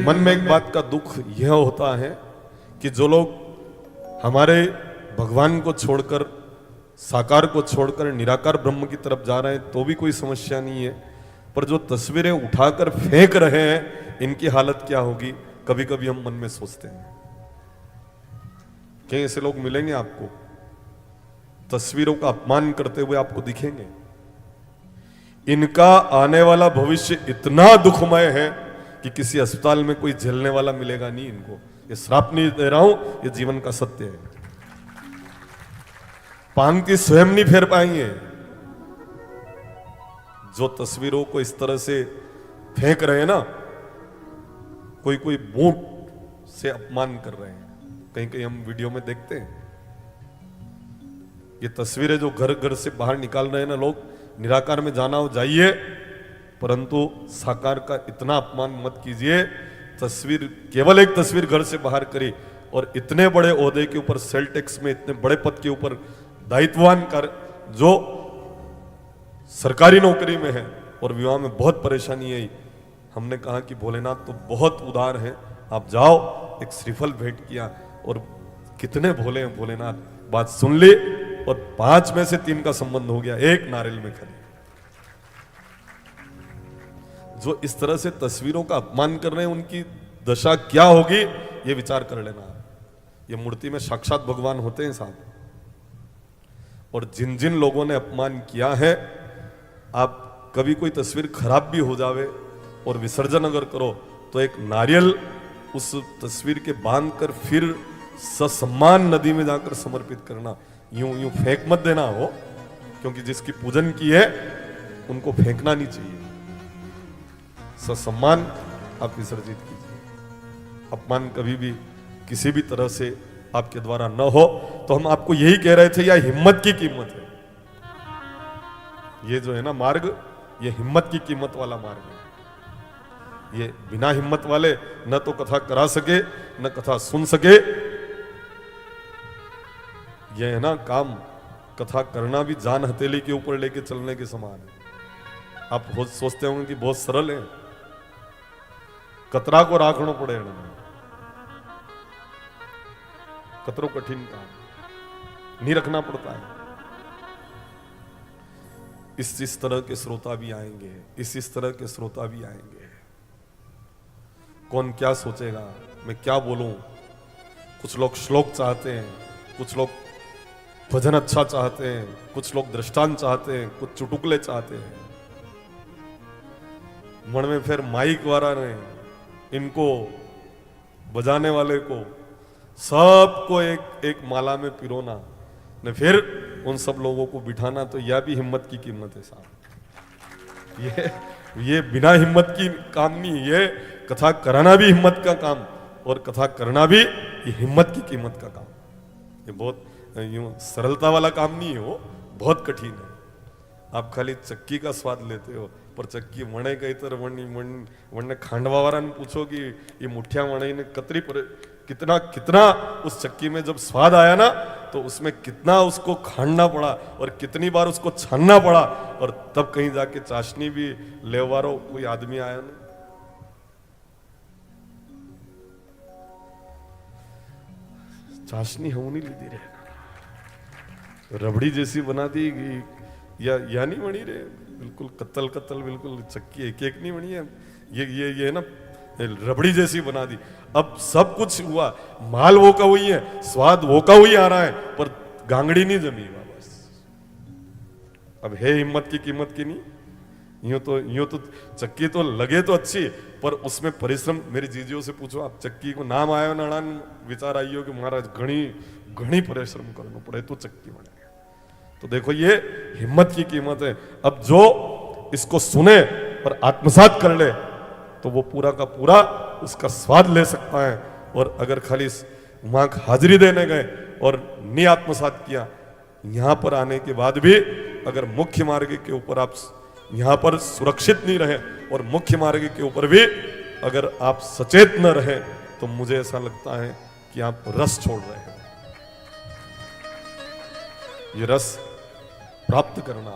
मन में एक बात का दुख यह होता है कि जो लोग हमारे भगवान को छोड़कर, साकार को छोड़कर निराकार ब्रह्म की तरफ जा रहे हैं तो भी कोई समस्या नहीं है, पर जो तस्वीरें उठाकर फेंक रहे हैं इनकी हालत क्या होगी, कभी कभी हम मन में सोचते हैं। क्या ऐसे लोग मिलेंगे आपको? तस्वीरों का अपमान करते हुए आपको दिखेंगे। इनका आने वाला भविष्य इतना दुखमय है कि किसी अस्पताल में कोई झेलने वाला मिलेगा नहीं इनको। ये श्राप नहीं दे रहा हूं, ये जीवन का सत्य है। पांगती स्वयं नहीं फेर पाएंगे। जो तस्वीरों को इस तरह से फेंक रहे हैं ना, कोई कोई बूट से अपमान कर रहे हैं। कहीं कहीं हम वीडियो में देखते हैं ये तस्वीरें जो घर घर से बाहर निकाल रहे हैं ना लोग। निराकार में जाना हो जाइए, परंतु साकार का इतना अपमान मत कीजिए। तस्वीर, केवल एक तस्वीर घर से बाहर करी और इतने बड़े ओहदे के ऊपर, सेल टैक्स में इतने बड़े पद के ऊपर दायित्ववान कर, जो सरकारी नौकरी में है और विवाह में बहुत परेशानी आई। हमने कहा कि भोलेनाथ तो बहुत उदार है, आप जाओ। एक श्रीफल भेंट किया और कितने भोले हैं भोलेनाथ। बात सुन ली और 5 में से 3 का संबंध हो गया, एक नारियल में खड़ी। जो इस तरह से तस्वीरों का अपमान कर रहे हैं उनकी दशा क्या होगी ये विचार कर लेना। ये मूर्ति में साक्षात भगवान होते हैं साहब। और जिन जिन लोगों ने अपमान किया है, आप कभी कोई तस्वीर खराब भी हो जावे और विसर्जन अगर करो तो एक नारियल उस तस्वीर के बांध कर फिर ससम्मान नदी में जाकर समर्पित करना। यूं यूं फेंक मत देना हो, क्योंकि जिसकी पूजन की है उनको फेंकना नहीं चाहिए। ससम्मान आप विसर्जित कीजिए। अपमान कभी भी किसी भी तरह से आपके द्वारा न हो। तो हम आपको यही कह रहे थे, यह हिम्मत की कीमत है। ये जो है ना मार्ग, ये हिम्मत की कीमत वाला मार्ग है। ये बिना हिम्मत वाले न तो कथा करा सके न कथा सुन सके। ये है ना काम, कथा करना भी जान हथेली के ऊपर लेके चलने के समान है। आप सोचते होंगे कि बहुत सरल है, कतरा को राखना पड़े, कतरो कठिन काम नहीं रखना पड़ता है। इस तरह के श्रोता भी आएंगे, इस तरह के श्रोता भी आएंगे। कौन क्या सोचेगा, मैं क्या बोलूं। कुछ लोग श्लोक चाहते हैं, कुछ लोग भजन अच्छा चाहते हैं, कुछ लोग दृष्टांत चाहते हैं, कुछ चुटकुले चाहते हैं। मन में फिर माइक वाला ने, इनको बजाने वाले को, सबको एक एक माला में पिरोना ने फिर उन सब लोगों को बिठाना, तो यह भी हिम्मत की कीमत है साहब। ये बिना हिम्मत की काम नहीं, ये कथा कराना भी हिम्मत का काम और कथा करना भी ये हिम्मत की कीमत का काम। ये बहुत यूं सरलता वाला काम नहीं है, वो बहुत कठिन है। आप खाली चक्की का स्वाद लेते हो, पर चक्की वणे गई तर वणने खांडवा वाला ने पूछो कि ये मुठिया वणे ने कतरी पर कितना कितना उस चक्की में जब स्वाद आया ना, तो उसमें कितना उसको खांडना पड़ा और कितनी बार उसको छानना पड़ा, और तब कहीं जाके चाशनी भी लेवारो कोई आदमी आया ना। चाशनी होनी ली दी रहे, रबड़ी जैसी बना दी या नहीं बनी रे, बिल्कुल कत्तल कत्तल, बिल्कुल चक्की एक एक नहीं बनी है। ये ना रबड़ी जैसी बना दी। अब सब कुछ हुआ, माल वो का वही है, स्वाद वो का वही आ रहा है, पर गांगड़ी नहीं जमी बस। अब है हिम्मत की कीमत की नहीं। यूं तो चक्की तो लगे तो अच्छी, पर उसमें परिश्रम। मेरी जीजियों से पूछो, आप चक्की को नाम आयो नाणान विचार आइयो कि महाराज घनी परिश्रम करना पड़े तो चक्की बने। तो देखो ये हिम्मत की कीमत है। अब जो इसको सुने और आत्मसात कर ले तो वो पूरा का पूरा उसका स्वाद ले सकता है। और अगर खाली वहां हाजिरी देने गए और नहीं आत्मसात किया, यहां पर आने के बाद भी अगर मुख्य मार्ग के ऊपर आप यहां पर सुरक्षित नहीं रहे और मुख्य मार्ग के ऊपर भी अगर आप सचेत न रहे, तो मुझे ऐसा लगता है कि आप रस छोड़ रहे हैं। ये रस प्राप्त करना